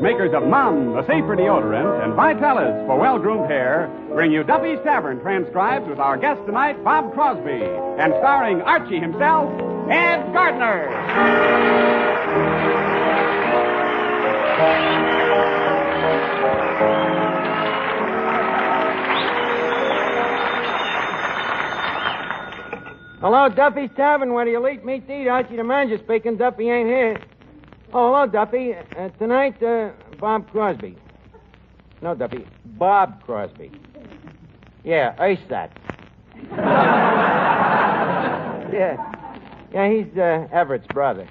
makers of Mom, the safer deodorant, and Vitalis for well-groomed hair, bring you Duffy's Tavern, transcribed with our guest tonight, Bob Crosby, and starring Archie himself, Ed Gardner. Hello, Duffy's Tavern, where the elite meet to eat. Archie the manager speaking. Duffy ain't here. Oh, hello, Duffy. Tonight, Bob Crosby. No, Duffy. Bob Crosby. Yeah, that. Yeah, he's Everett's brother.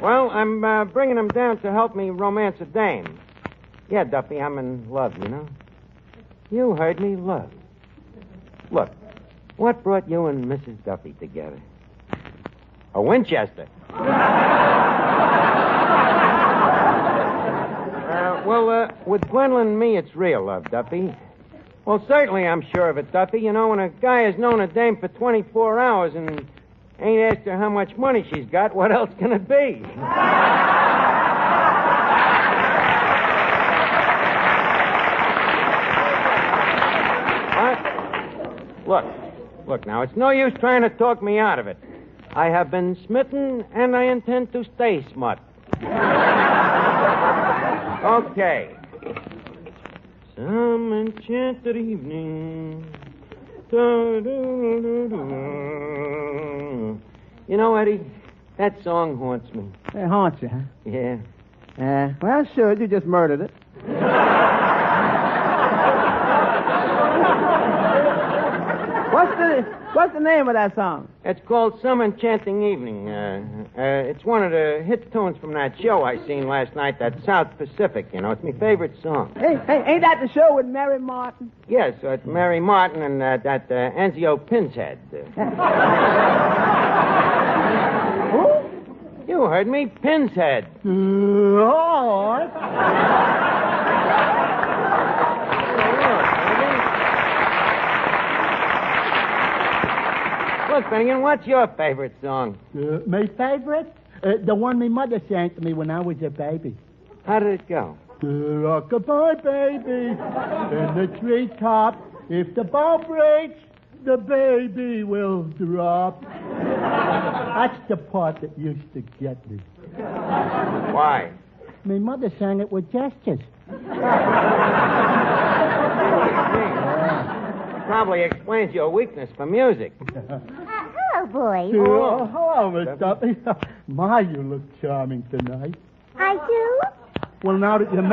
Well, I'm bringing him down to help me romance a dame. Yeah, Duffy, I'm in love, you know. You heard me, love. Look, what brought you and Mrs. Duffy together? A Winchester. With Gwendolyn and me, it's real love, Duffy. Well, certainly I'm sure of it, Duffy. You know, when a guy has known a dame for 24 hours and ain't asked her how much money she's got, what else can it be? What? Look, now, it's no use trying to talk me out of it. I have been smitten, and I intend to stay smut. Okay. Some enchanted evening. You know, Eddie, that song haunts me. It haunts you, huh? Yeah. Well, sure, you just murdered it. What's the name of that song? It's called Some Enchanting Evening. It's one of the hit tunes from that show I seen last night, that South Pacific, you know. It's my favorite song. Hey, ain't that the show with Mary Martin? Yes, it's Mary Martin and that Enzio Pinshead. Who? You heard me, Pinshead. Look, Finnegan, what's your favorite song? My favorite? The one my mother sang to me when I was a baby. How did it go? Rock-a-bye, baby, in the treetop. If the ball breaks, the baby will drop. That's the part that used to get me. Why? My mother sang it with gestures. Probably explains your weakness for music. Hello, boys. Oh, hello, Miss Duffy. My, you look charming tonight. I do? Well, now that you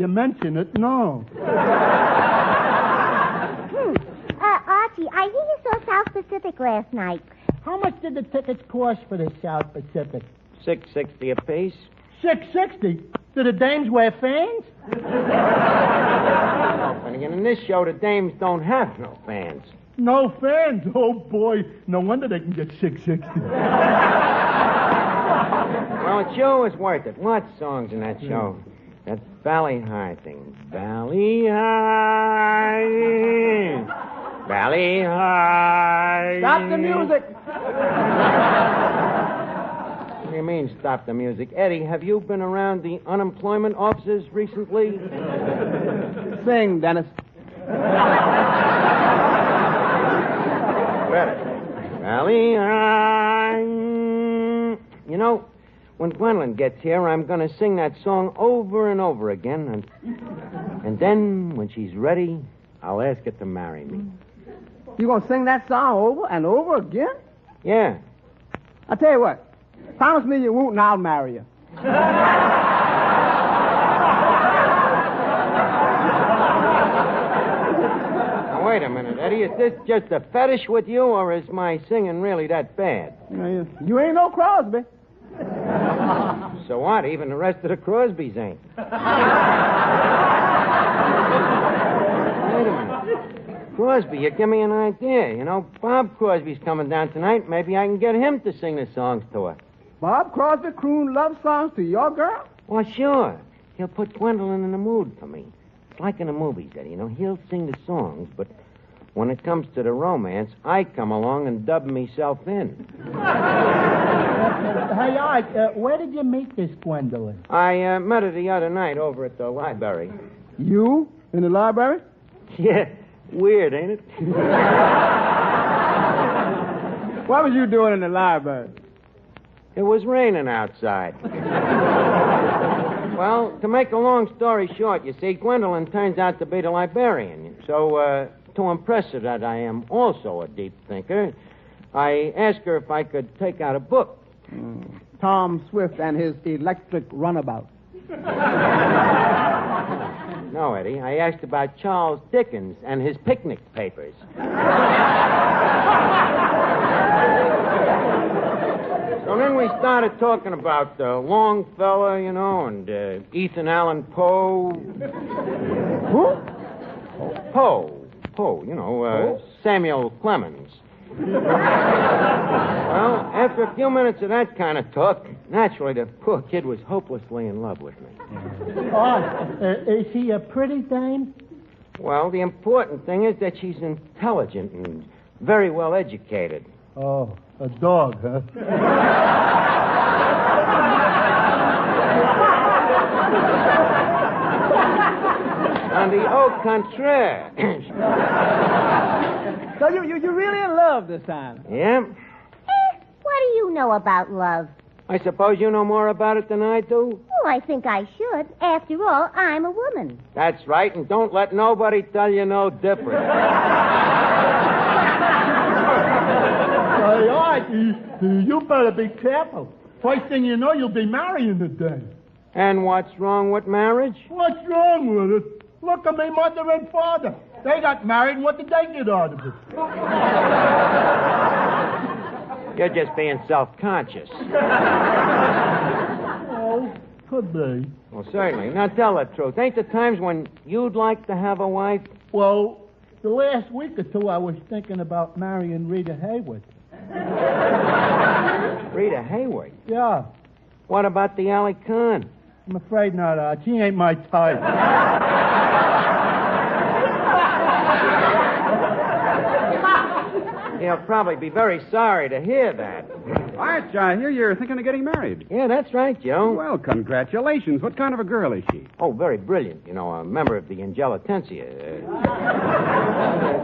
mention it, no. Archie, I hear you saw South Pacific last night. How much did the tickets cost for the South Pacific? $6.60 apiece. $6.60? Do the dames wear fans? No, Finnegan, in this show, the dames don't have no fans. No fans? Oh, boy. No wonder they can get $6.60. Well, it sure was worth it. What songs in that show? That Valley High thing. Valley High. Valley High. Stop the music. What do you mean, stop the music? Eddie, have you been around the unemployment offices recently? Sing, Dennis. Better. Valley High. You know, when Gwendolyn gets here, I'm going to sing that song over and over again. And then, when she's ready, I'll ask her to marry me. You going to sing that song over and over again? Yeah. I'll tell you what. Promise me you won't, and I'll marry you. Now, wait a minute, Eddie. Is this just a fetish with you, or is my singing really that bad? You ain't no Crosby. So what? Even the rest of the Crosbys ain't. Wait a minute. Crosby, you give me an idea. You know, Bob Crosby's coming down tonight. Maybe I can get him to sing the songs to her. Bob Crosby croon love songs to your girl? Well, sure. He'll put Gwendolyn in the mood for me. It's like in the movies, Eddie. You know, he'll sing the songs, but When it comes to the romance, I come along and dub myself in. Hey, Art, where did you meet this Gwendolyn? I met her the other night over at the library. You? In the library? Yeah, weird, ain't it? What was you doing in the library? It was raining outside. Well, to make a long story short, you see, Gwendolyn turns out to be the librarian. So, to impress her that I am also a deep thinker, I asked her if I could take out a book. Tom Swift and his electric runabout. No, Eddie, I asked about Charles Dickens and his picnic papers. So then we started talking about Longfellow, and Ethan Allen Poe. Who? Poe, Samuel Clemens. Well, after a few minutes of that kind of talk, naturally the poor kid was hopelessly in love with me. Art, is she a pretty dame? Well, the important thing is that she's intelligent and very well educated. Oh, a dog, huh? On the au contraire. So you're really in love this time? Yeah? What do you know about love? I suppose you know more about it than I do? Oh, I think I should. After all, I'm a woman. That's right, and don't let nobody tell you no different. Hey, Art, you better be careful. First thing you know, you'll be marrying today. And what's wrong with marriage? What's wrong with it? Look at me mother and father. They got married, and what did they get out of it? You're just being self-conscious. Oh, could be. Well, certainly. Now, tell the truth. Ain't there times when you'd like to have a wife? Well, the last week or two, I was thinking about marrying Rita Hayworth. Rita Hayworth? Yeah. What about the Alley Khan? I'm afraid not, Art. She ain't my type. He'll probably be very sorry to hear that. Arch, I hear you're thinking of getting married. Yeah, that's right, Joe. Well, congratulations. What kind of a girl is she? Oh, very brilliant. A member of the Angelitensia.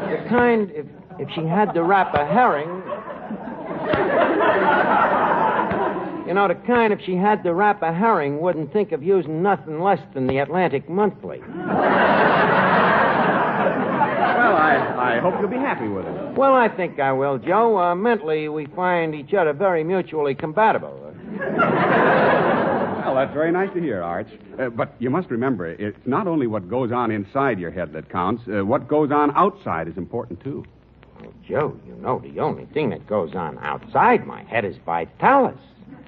The kind, if she had to wrap a herring... the kind, if she had to wrap a herring, wouldn't think of using nothing less than the Atlantic Monthly. Well, I hope you'll be happy with her. Well, I think I will, Joe. Mentally, we find each other very mutually compatible. Well, that's very nice to hear, Arch. But you must remember, it's not only what goes on inside your head that counts. What goes on outside is important, too. Well, Joe, the only thing that goes on outside my head is Vitalis.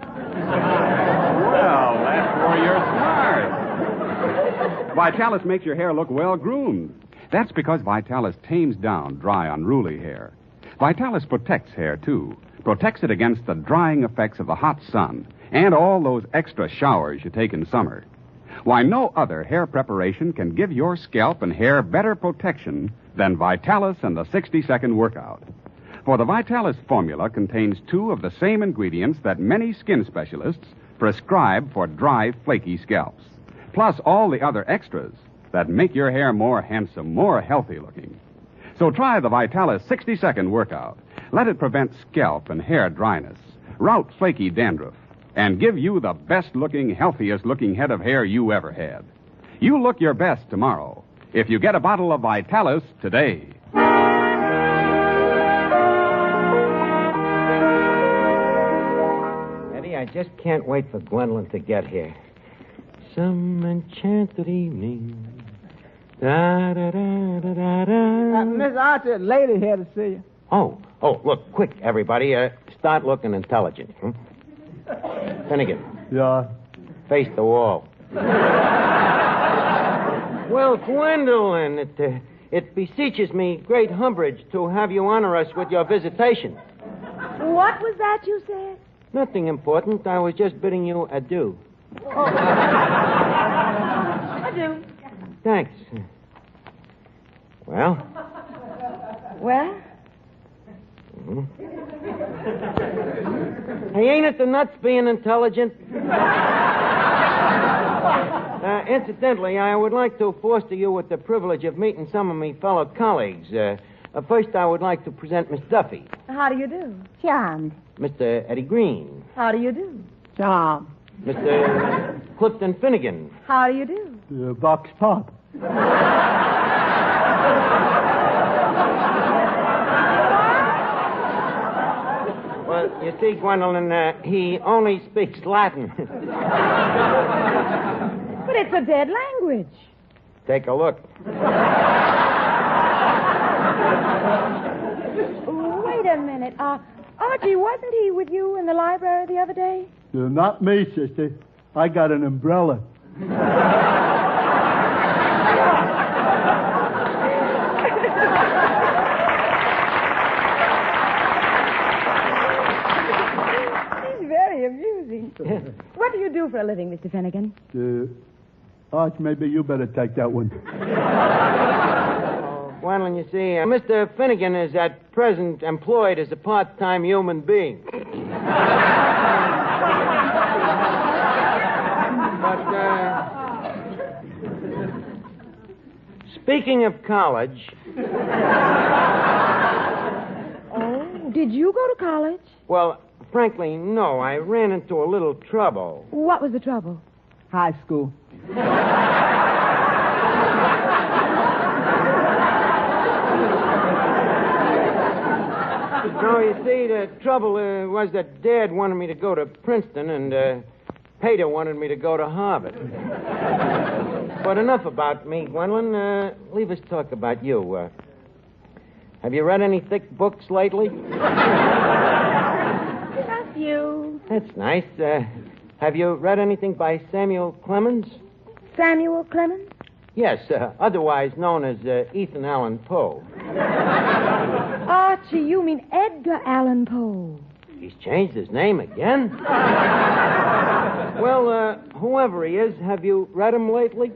Well, that's where you're smart. Vitalis makes your hair look well-groomed. That's because Vitalis tames down dry, unruly hair. Vitalis protects hair, too. Protects it against the drying effects of the hot sun and all those extra showers you take in summer. Why, no other hair preparation can give your scalp and hair better protection than Vitalis and the 60-second workout. For the Vitalis formula contains two of the same ingredients that many skin specialists prescribe for dry, flaky scalps, plus all the other extras that make your hair more handsome, more healthy looking. So try the Vitalis 60-second workout. Let it prevent scalp and hair dryness, rout flaky dandruff, and give you the best-looking, healthiest-looking head of hair you ever had. You look your best tomorrow if you get a bottle of Vitalis today. Eddie, I just can't wait for Gwendolyn to get here. Some enchanted evening. Miss Archie, a lady here to see you. Oh, look, quick, everybody. Start looking intelligent. Finnegan. Yeah. Face the wall. Well, Gwendolyn, it beseeches me great umbrage to have you honor us with your visitation. What was that you said? Nothing important. I was just bidding you adieu. Adieu. Thanks. Well, Well? Hey, ain't it the nuts being intelligent? Incidentally, I would like to foster you with the privilege of meeting some of my fellow colleagues. First, I would like to present Miss Duffy. How do you do? Charmed. Mr. Eddie Green. How do you do? Tom. Mr. Clifton Finnegan. How do you do? Vox Pop. Well, you see, Gwendolyn, he only speaks Latin. But it's a dead language. Take a look. Wait a minute. Archie, wasn't he with you in the library the other day? Not me, sister. I got an umbrella. He's very amusing. What do you do for a living, Mr. Finnegan? Arch, maybe you better take that one. Gwendolyn, you see, Mr. Finnegan is at present employed as a part-time human being. But, speaking of college... Oh, did you go to college? Well, frankly, no. I ran into a little trouble. What was the trouble? High school. No, you see, the trouble was that Dad wanted me to go to Princeton and Pater wanted me to go to Harvard. But enough about me, Gwendolyn. Leave us talk about you. Have you read any thick books lately? A few. That's nice. Have you read anything by Samuel Clemens? Samuel Clemens? Yes, otherwise known as Ethan Allan Poe. Archie, you mean Edgar Allan Poe. He's changed his name again? Well, whoever he is, have you read him lately?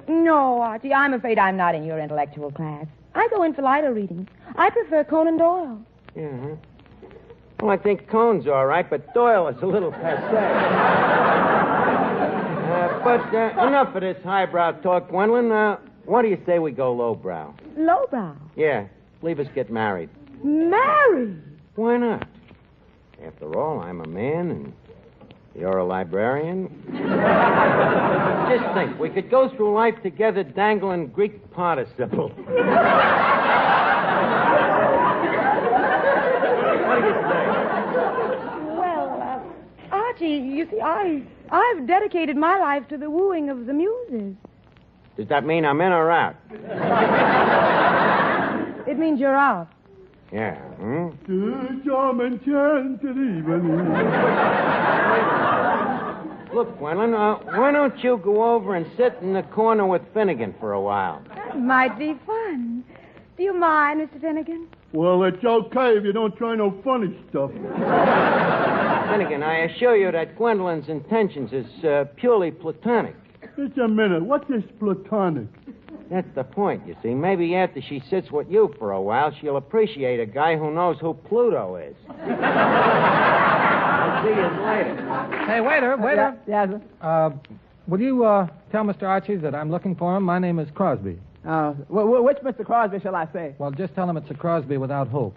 No, Archie, I'm afraid I'm not in your intellectual class. I go in for lighter readings. I prefer Conan Doyle. Yeah. Well, I think Cone's all right, but Doyle is a little passé. But enough of this highbrow talk, Gwendolyn. What do you say we go lowbrow? Lowbrow? Yeah. Leave us get married. Married? Why not? After all, I'm a man and you're a librarian. Just think, we could go through life together dangling Greek participles. What do you say? Well, Archie, you see, I've dedicated my life to the wooing of the muses. Does that mean I'm in or out? It means you're out. Yeah. Hmm? Look, Gwendolyn, why don't you go over and sit in the corner with Finnegan for a while? That might be fun. Do you mind, Mr. Finnegan? Well, it's okay if you don't try no funny stuff. Finnegan, I assure you that Gwendolyn's intentions is purely platonic. Just a minute. What's this platonic? That's the point, you see. Maybe after she sits with you for a while, she'll appreciate a guy who knows who Pluto is. I'll see you later. Hey, waiter. Yes, sir. Will you tell Mr. Archie's that I'm looking for him? My name is Crosby. Which Mr. Crosby shall I say? Well, just tell him it's a Crosby without hope.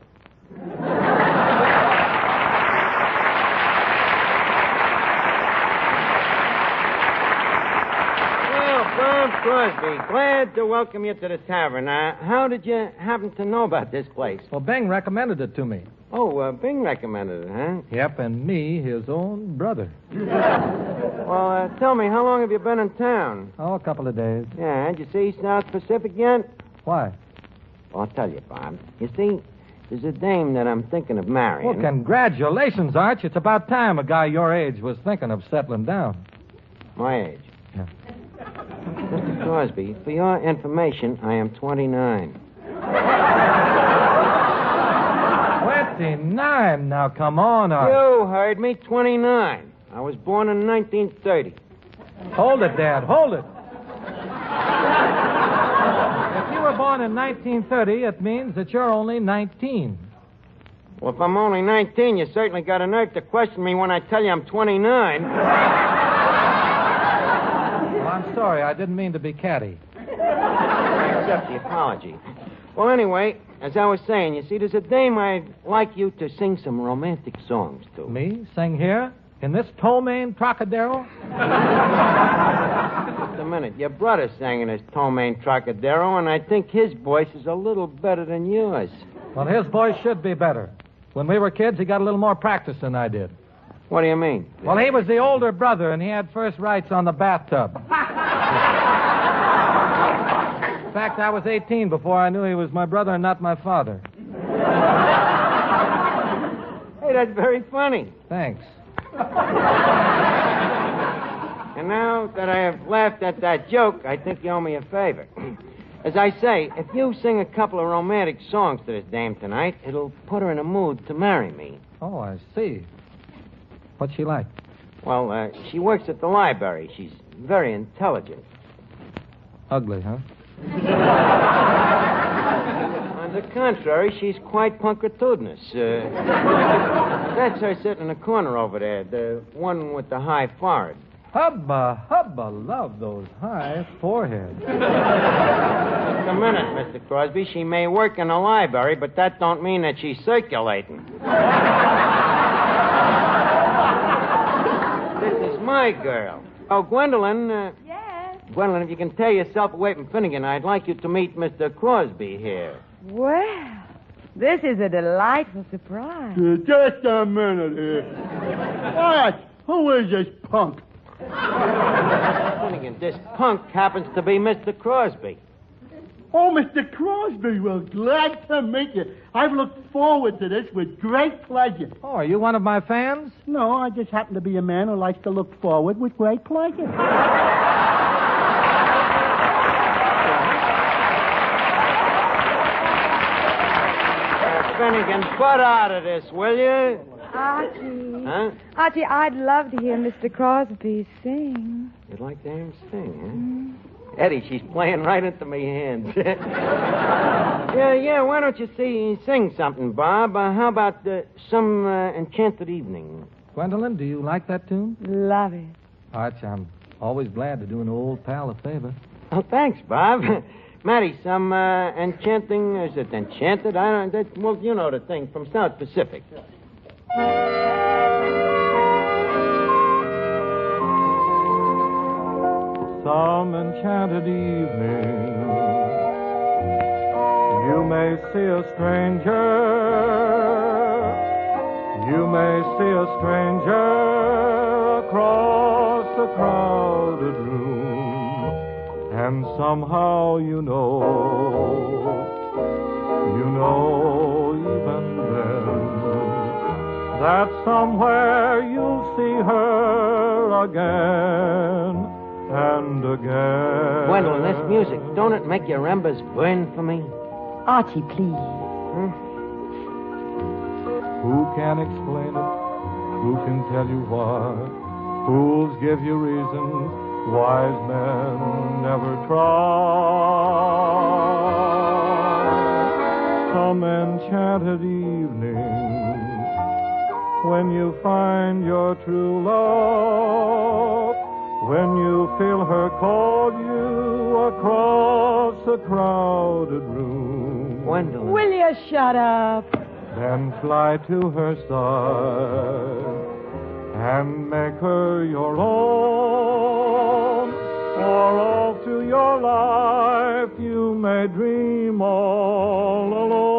Bob Crosby, glad to welcome you to the tavern. How did you happen to know about this place? Well, Bing recommended it to me. Oh, Bing recommended it, huh? Yep, and me, his own brother. Well, tell me, how long have you been in town? Oh, a couple of days. Yeah, did you see South Pacific yet? Why? Well, I'll tell you, Bob. You see, there's a dame that I'm thinking of marrying. Well, congratulations, Arch. It's about time a guy your age was thinking of settling down. My age? Yeah. Mr. Crosby, for your information, I am 29. 29? Now, come on, Arch. You heard me, 29. I was born in 1930. Hold it, Dad. Hold it. If you were born born in 1930, it means that you're only 19. Well, if I'm only 19, you certainly got a nerve to question me when I tell you I'm 29. Well, I'm sorry. I didn't mean to be catty. Accept the apology. Well, anyway, as I was saying, you see, there's a dame I'd like you to sing some romantic songs to. Me? Sing here? In this Ptomaine Trocadero? Just a minute. Your brother sang in his Ptomaine Trocadero, and I think his voice is a little better than yours. Well, his voice should be better. When we were kids, he got a little more practice than I did. What do you mean? Well, he was the older brother, and he had first rights on the bathtub. In fact, I was 18 before I knew he was my brother and not my father. Hey, that's very funny. Thanks. And now that I have laughed at that joke, I think you owe me a favor. As I say, if you sing a couple of romantic songs to this dame tonight, it'll put her in a mood to marry me. Oh, I see. What's she like? Well, she works at the library. She's very intelligent. Ugly, huh? On the contrary, she's quite punctitudinous. That's her sitting in the corner over there, the one with the high forehead. Hubba, hubba, love those high foreheads. Just a minute, Mr. Crosby. She may work in a library, but that don't mean that she's circulating. This is my girl. Oh, Gwendolyn. Yes? Gwendolyn, if you can tear yourself away from Finnegan, I'd like you to meet Mr. Crosby here. Well, this is a delightful surprise. Just a minute here. What? Who is this punk? Finnegan, this punk happens to be Mr. Crosby. Oh, Mr. Crosby, well, glad to meet you. I've looked forward to this with great pleasure. Oh, are you one of my fans? No, I just happen to be a man who likes to look forward with great pleasure. Finnegan, put out of this, will you? Archie. Huh? Archie, I'd love to hear Mr. Crosby sing. You'd like to hear him sing, huh? Eddie, she's playing right into my hands. yeah, why don't you sing something, Bob? How about some Enchanted Evening? Gwendolyn, do you like that tune? Love it. Arch, I'm always glad to do an old pal a favor. Oh, thanks, Bob. Matty, some enchanting... Is it Enchanted? Well, you know the thing from South Pacific. Some enchanted evening, you may see a stranger. You may see a stranger across a crowded room, and somehow you know even then, that somewhere you'll see her again and again. Gwendolyn, this music, don't it make your embers burn for me? Archie, please. Who can explain it? Who can tell you why? Fools give you reasons, wise men never try. Some enchanted evening, when you find your true love, when you feel her call you across a crowded room. Gwendolyn. Will you shut up? Then fly to her side and make her your own. For all through your life you may dream all alone.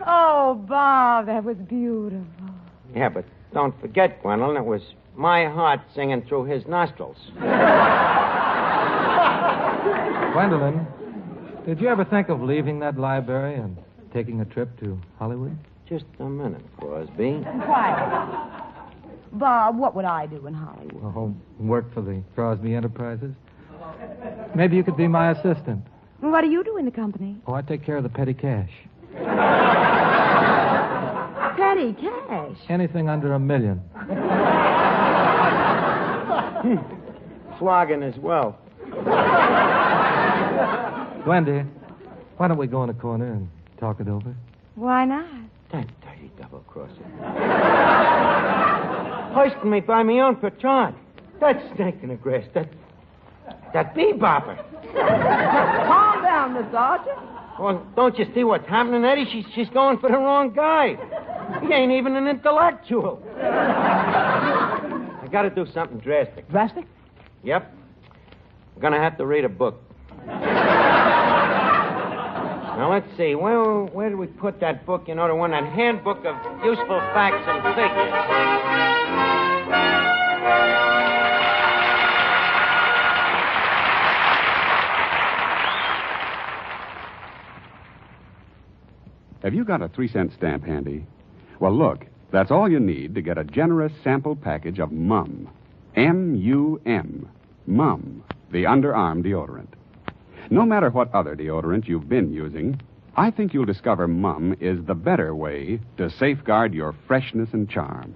Oh, Bob, that was beautiful. Yeah, but don't forget, Gwendolyn, it was my heart singing through his nostrils. Gwendolyn, did you ever think of leaving that library and taking a trip to Hollywood? Just a minute, Crosby. Quiet. Bob, what would I do in Hollywood? Oh, work for the Crosby Enterprises? Maybe you could be my assistant. What do you do in the company? Oh, I take care of the petty cash. Petty cash. Anything under $1 million. Flogging as well. Wendy, why don't we go in the corner and talk it over? Why not? That dirty double-crosser. Hoisting me by my own petard. That snake in the grass. That bee-bopper. Calm down, Miss Archie. Well, don't you see what's happening, Eddie? She's going for the wrong guy. He ain't even an intellectual. I got to do something drastic. Drastic? Yep. I'm going to have to read a book. Now, let's see. Where did we put that book? You know, the one, that handbook of useful facts and figures. Have you got a 3-cent stamp handy? Well, look, that's all you need to get a generous sample package of Mum. M-U-M. Mum, the underarm deodorant. No matter what other deodorant you've been using, I think you'll discover Mum is the better way to safeguard your freshness and charm.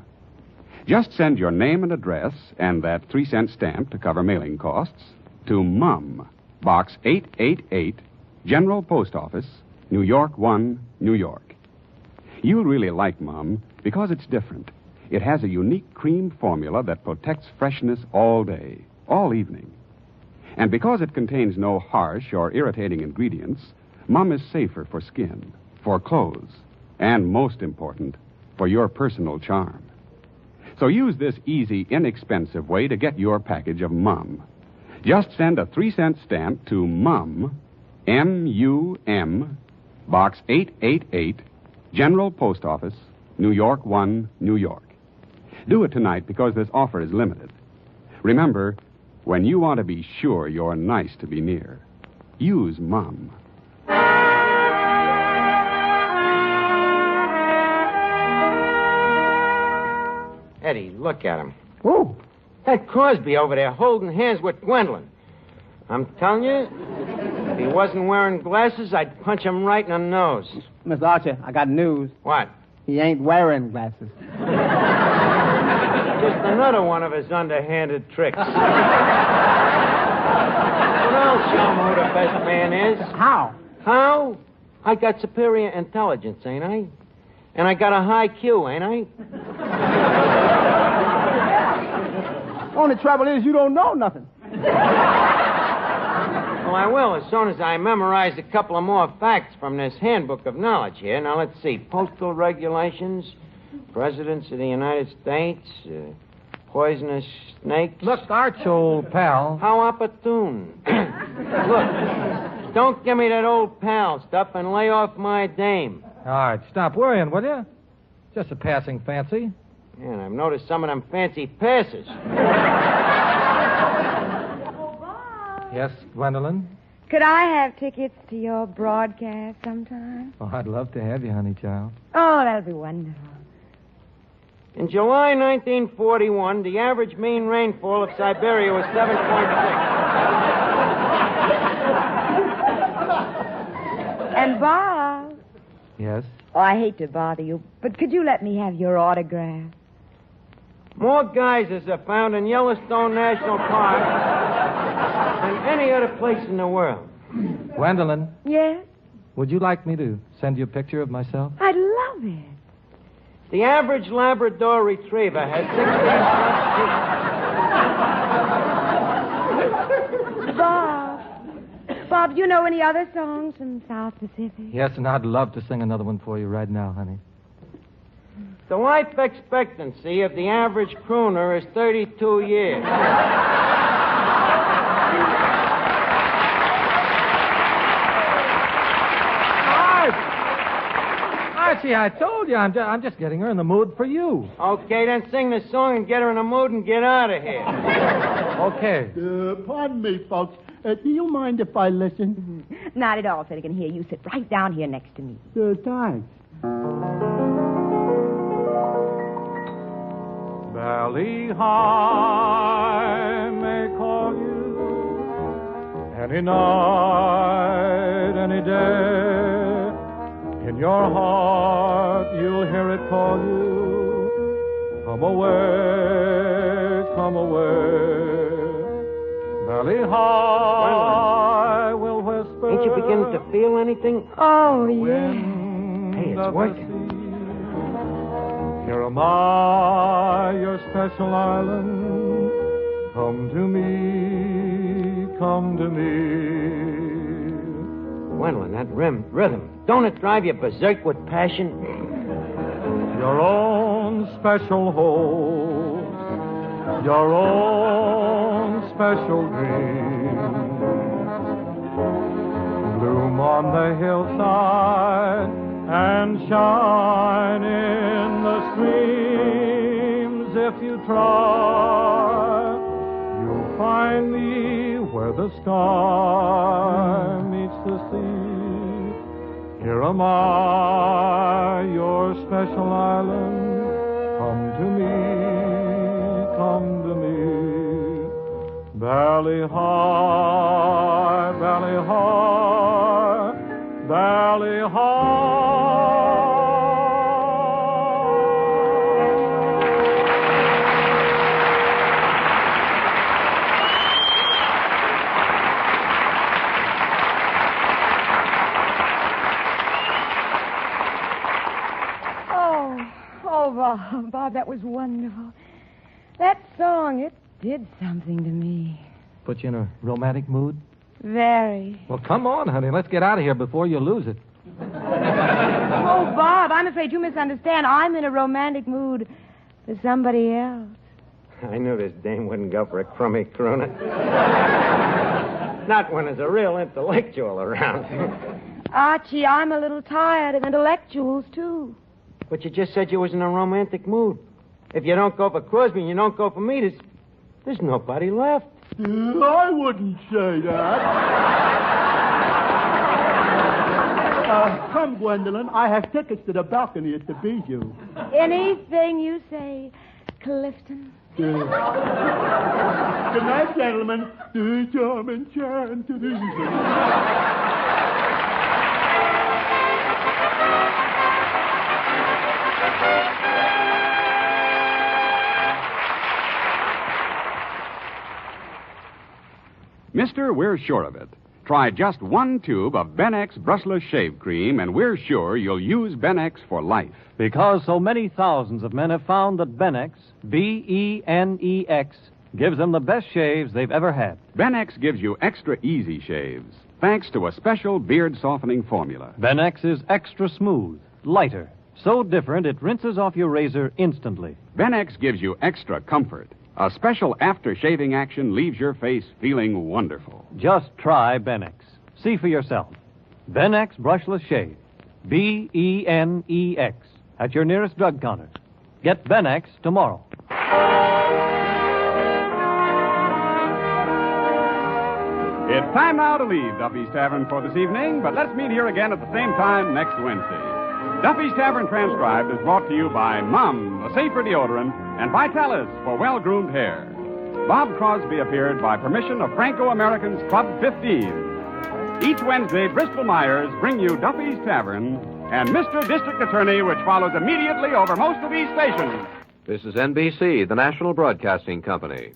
Just send your name and address and that 3-cent stamp to cover mailing costs to Mum, Box 888, General Post Office, New York 1, New York. You'll really like Mum because it's different. It has a unique cream formula that protects freshness all day, all evening. And because it contains no harsh or irritating ingredients, Mum is safer for skin, for clothes, and most important, for your personal charm. So use this easy, inexpensive way to get your package of Mum. Just send a 3-cent stamp to Mum, M-U-M, Box 888, General Post Office, New York 1, New York. Do it tonight because this offer is limited. Remember, when you want to be sure you're nice to be near, use Mum. Eddie, look at him. Who? That Crosby over there holding hands with Gwendolyn. I'm telling you, if he wasn't wearing glasses, I'd punch him right in the nose. Miss Archer, I got news. What? He ain't wearing glasses. Just another one of his underhanded tricks. Well, I'll show him who the best man is. How? How? I got superior intelligence, ain't I? And I got a high Q, ain't I? Only trouble is you don't know nothing. Well, I will as soon as I memorize a couple of more facts from this handbook of knowledge here. Now, let's see. Postal regulations, presidents of the United States, poisonous snakes. Look, Arch, old pal. How opportune. Look, don't give me that old pal stuff and lay off my dame. All right, stop worrying, will you? Just a passing fancy. Yeah, and I've noticed some of them fancy passes. Yes, Gwendolyn? Could I have tickets to your broadcast sometime? Oh, I'd love to have you, honey child. Oh, that'll be wonderful. In July 1941, the average mean rainfall of Siberia was 7.6. And Bob. Yes? Oh, I hate to bother you, but could you let me have your autograph? More geysers are found in Yellowstone National Park than any other place in the world. Gwendolyn, Yes? would you like me to send you a picture of myself? I'd love it. The average Labrador Retriever has 16 Bob, do you know any other songs from South Pacific? Yes, and I'd love to sing another one for you right now, honey. The life expectancy of the average crooner is 32 years. Archie, I told you, I'm just getting her in the mood for you. Okay, then sing the song and get her in the mood and get out of here. Okay. Pardon me, folks. Do you mind if I listen? Not at all, Finnegan. Here, you sit right down here next to me. Thanks. Valley High may call you, and Any night, any day, in your heart you'll hear it call you. Come away, come away. Valley High will whisper. Ain't you beginning to feel anything? Oh, yeah. Hey, it's working. Here am I, your special island. Come to me, come to me. Gwendolyn, that rhythm, don't it drive you berserk with passion? Your own special host, your own special dream. Bloom on the hillside and shine in the streams. If you try, you'll find me where the sky meets the sea. Here am I, your special island. Come to me, come to me. Valley High, Valley High, Valley High. Oh, Bob, that was wonderful. That song, it did something to me. Put you in a romantic mood? Very. Well, come on, honey. Let's get out of here before you lose it. Oh, Bob, I'm afraid you misunderstand. I'm in a romantic mood for somebody else. I knew this dame wouldn't go for a crummy crooner. Not when there's a real intellectual around. Archie, I'm a little tired of intellectuals, too. But you just said you was in a romantic mood. If you don't go for Crosby and you don't go for me, there's nobody left. I wouldn't say that. Come, Gwendolyn. I have tickets to the balcony at the Bijou. Anything you say, Clifton. Good night, gentlemen. Do some enchanted evening. Mister, we're sure of it. Try just one tube of Benex brushless shave cream, and we're sure you'll use Benex for life. Because so many thousands of men have found that Benex, B-E-N-E-X, gives them the best shaves they've ever had. Benex gives you extra easy shaves, thanks to a special beard-softening formula. Benex is extra smooth, lighter, so different it rinses off your razor instantly. Benex gives you extra comfort. A special after-shaving action leaves your face feeling wonderful. Just try Benex. See for yourself. Benex Brushless Shave. B-E-N-E-X. At your nearest drug counter. Get Benex tomorrow. It's time now to leave Duffy's Tavern for this evening, but let's meet here again at the same time next Wednesday. Duffy's Tavern Transcribed is brought to you by Mum, the safer deodorant, and Vitalis for well-groomed hair. Bob Crosby appeared by permission of Franco-American's Club 15. Each Wednesday, Bristol Myers bring you Duffy's Tavern and Mr. District Attorney, which follows immediately over most of these stations. This is NBC, the National Broadcasting Company.